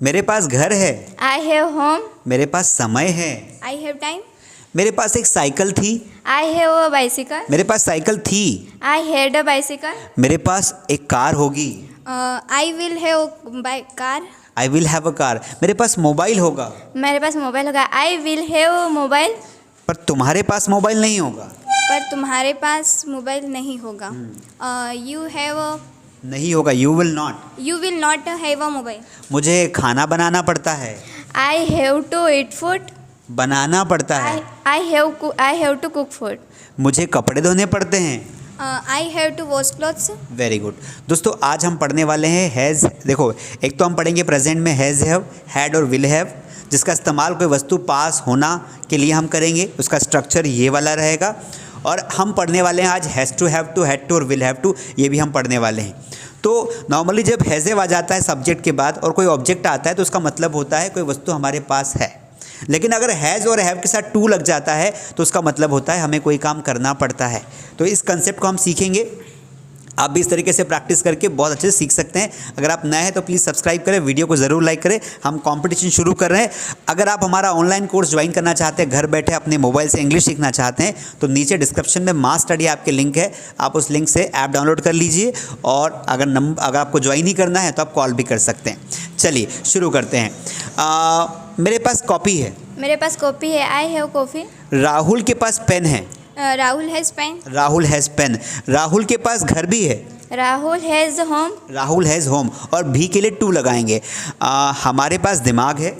मेरे पास घर है। I have home. मेरे पास समय है। I have time. मेरे पास एक साइकिल थी। I have a bicycle. मेरे पास साइकिल थी। I had a bicycle. मेरे पास एक कार होगी। I will have a car. I will have a car. मेरे पास मोबाइल होगा। मेरे पास मोबाइल होगा। I will have a mobile. पर तुम्हारे पास मोबाइल नहीं होगा। पर तुम्हारे पास मोबाइल नहीं होगा। You have a नहीं होगा, you will not. You will not have a mobile. मुझे खाना बनाना पड़ता है। I have to eat food. बनाना पड़ता है। I have to cook food. मुझे कपड़े धोने पड़ते हैं। I have to wash clothes. Very good. दोस्तों आज हम पढ़ने वाले हैं हैज़। देखो, एक तो हम पढ़ेंगे प्रेजेंट में हैज़, हैव, हैड और विल हैव, जिसका इस्तेमाल कोई वस्तु पास होना के लिए हम करेंगे। उसका स्ट्रक्चर ये वाला रहेगा। और हम पढ़ने वाले हैं आज has to, have to, had to और विल हैव टू, ये भी हम पढ़ने वाले हैं। तो नॉर्मली जब हैज़ हैव आ जाता है सब्जेक्ट के बाद और कोई ऑब्जेक्ट आता है तो उसका मतलब होता है कोई वस्तु हमारे पास है। लेकिन अगर हैज़ और हैव के साथ टू लग जाता है तो उसका मतलब होता है हमें कोई काम करना पड़ता है। तो इस कंसेप्ट को हम सीखेंगे। आप भी इस तरीके से प्रैक्टिस करके बहुत अच्छे से सीख सकते हैं। अगर आप नए हैं तो प्लीज़ सब्सक्राइब करें, वीडियो को ज़रूर लाइक करें। हम कंपटीशन शुरू कर रहे हैं। अगर आप हमारा ऑनलाइन कोर्स ज्वाइन करना चाहते हैं, घर बैठे अपने मोबाइल से इंग्लिश सीखना चाहते हैं, तो नीचे डिस्क्रिप्शन में मास स्टडी आपके लिंक है। आप उस लिंक से ऐप डाउनलोड कर लीजिए। और अगर आपको ज्वाइन ही करना है तो आप कॉल भी कर सकते हैं। चलिए शुरू करते हैं। मेरे पास कॉपी है। मेरे पास कॉपी है। I have copy. राहुल के पास पेन है। Rahul has pen. Rahul has pen. Rahul के पास घर भी है। Rahul has home. Rahul has home. और भी के लिए टू लगाएंगे। हमारे पास दिमाग है।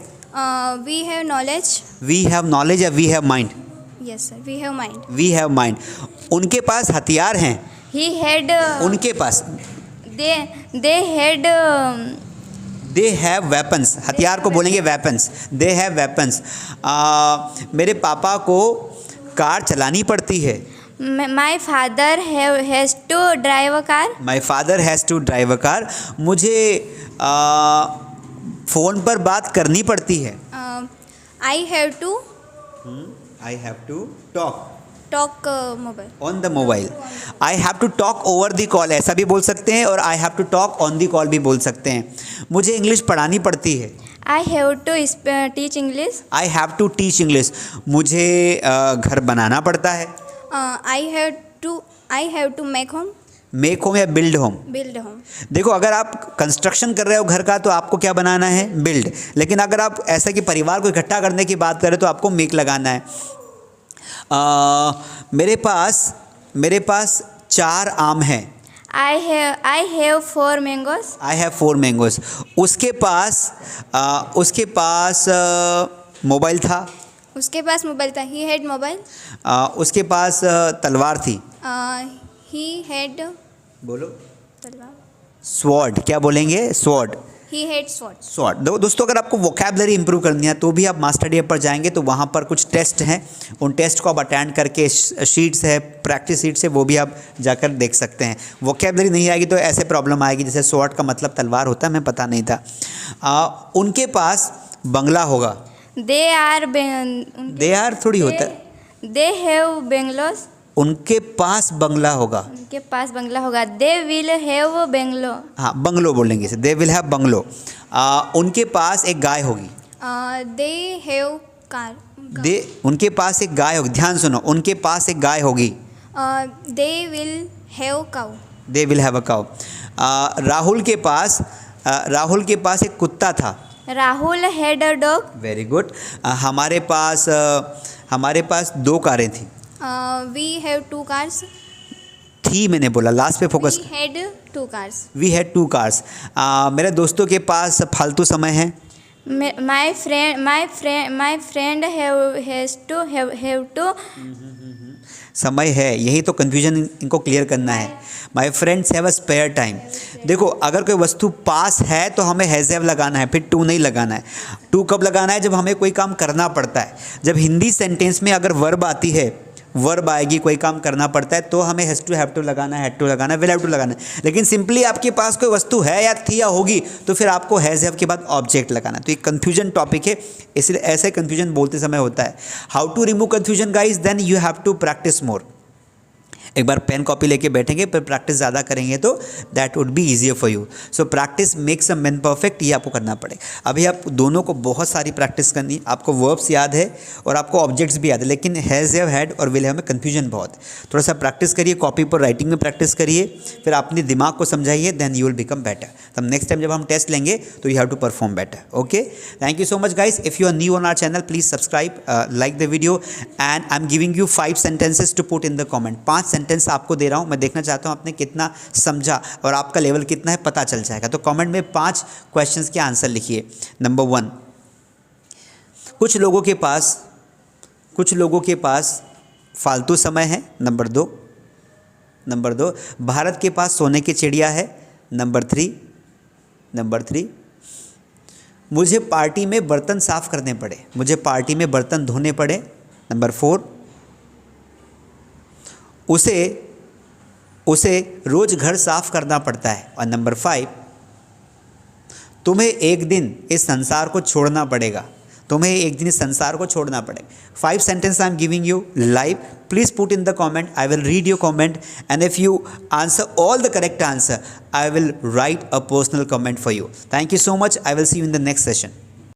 We have knowledge. We have knowledge या we have mind. Yes sir, we have mind. We have mind. उनके पास हथियार हैं। He had. उनके पास they had. They have weapons. हथियार को बोलेंगे वेपन्स। They have weapons. मेरे पापा को कार चलानी पड़ती है। My father has to drive a car. My father has to drive a car. मुझे फ़ोन पर बात करनी पड़ती है। I have to talk mobile. On the mobile. I have to talk over the call, ऐसा भी बोल सकते हैं। और I have to talk on the call भी बोल सकते हैं। मुझे इंग्लिश पढ़ानी पड़ती है। I have to teach English. I have to teach English. मुझे घर बनाना पड़ता है। I have to make home. Make home या बिल्ड होम। Build home. देखो, अगर आप कंस्ट्रक्शन कर रहे हो घर का तो आपको क्या बनाना है? बिल्ड। लेकिन अगर आप ऐसा कि परिवार को इकट्ठा करने की बात करें तो आपको मेक लगाना है। मेरे पास 4 आम हैं। I have 4 mangoes. I have 4 mangoes. उसके पास मोबाइल था। उसके पास मोबाइल था। He had mobile. उसके पास तलवार थी। He had. बोलो। तलवार। स्वॉर्ड। क्या बोलेंगे? Sword. He had sword. Sword. दोस्तों, अगर आपको वोकैबलरी इंप्रूव करनी है तो भी आप मास्टर डे पर जाएंगे तो वहाँ पर कुछ टेस्ट हैं। उन टेस्ट को आप अटेंड करके शीट्स है, प्रैक्टिस शीट्स है, वो भी आप जाकर देख सकते हैं। वोकैबलरी नहीं आएगी तो ऐसे प्रॉब्लम आएगी जैसे स्वॉर्ड का मतलब तलवार होता है, हमें पता नहीं था। उनके पास बंगला होगा। दे आर थोड़ी होता है। They have bungalows. उनके पास बंगला होगा। उनके पास बंगला होगा। They will have bungalow. हाँ, बंगलो बोलेंगे इसे। They will have bungalow. उनके पास एक गाय होगी। They have car. उनके पास एक गाय होगी। ध्यान सुनो, उनके पास एक गाय होगी। They will have cow. They will have a cow. Rahul के पास एक कुत्ता था। Rahul had a dog. Very good. हमारे पास 2 कारें थी। We have 2 cars. थी मैंने बोला, लास्ट पे focus. We had 2 cars. We had 2 cars. मेरे दोस्तों के पास फालतू समय है। My friend have to. समय है, यही तो कन्फ्यूजन इनको क्लियर करना है। My friends have a spare time. देखो, अगर कोई वस्तु पास है तो हमें हैज़ हैव लगाना है, फिर टू नहीं लगाना है। टू कब लगाना है? जब हमें कोई काम करना पड़ता है। जब हिंदी सेंटेंस में अगर वर्ब आती है, वर्ब आएगी, कोई काम करना पड़ता है, तो हमें हैज़ टू, हैव टू लगाना है, हैड टू लगाना है, विल हैव टू लगाना है। लेकिन सिंपली आपके पास कोई वस्तु है या थी या होगी तो फिर आपको हैज़ हैव के बाद ऑब्जेक्ट लगाना है। तो ये कन्फ्यूजन टॉपिक है, इसलिए ऐसे कन्फ्यूजन बोलते समय होता है। How to remove confusion guys? Then you have to practice more. एक बार पेन कॉपी लेके बैठेंगे पर प्रैक्टिस ज़्यादा करेंगे तो that would be easier for you. So practice makes a man perfect, ये आपको करना पड़ेगा। अभी आप दोनों को बहुत सारी प्रैक्टिस करनी है। आपको वर्ब्स याद है और आपको ऑब्जेक्ट्स भी याद है, लेकिन हैज़ हैव हैड और विल हैव में कन्फ्यूजन बहुत है। थोड़ा सा प्रैक्टिस करिए, कॉपी पर राइटिंग में प्रैक्टिस करिए, फिर अपने दिमाग को समझाइए, then you will become better. तब नेक्स्ट टाइम जब हम टेस्ट लेंगे तो you have to perform better. Okay, thank you so much guys. If you are new on our channel please subscribe, like the video and I am giving you 5 sentences to put in the comment. 5 sentence आपको दे रहा हूँ, मैं देखना चाहता हूँ आपने कितना समझा और आपका लेवल कितना है पता चल जाएगा। तो कमेंट में 5 क्वेश्चंस के आंसर लिखिए। नंबर 1, कुछ लोगों के पास फालतू समय है। नंबर 2, भारत के पास सोने की चिड़िया है। नंबर 3, मुझे पार्टी में बर्तन साफ करने पड़े, मुझे पार्टी में बर्तन धोने पड़े। नंबर 4, उसे रोज घर साफ करना पड़ता है। और नंबर 5, तुम्हें एक दिन इस संसार को छोड़ना पड़ेगा, तुम्हें एक दिन इस संसार को छोड़ना पड़ेगा। 5 sentences I am giving you live, please put in the comment, I will read your comment and if you answer all the correct answer I will write a personal comment for you. Thank you so much, I will see you in the next session.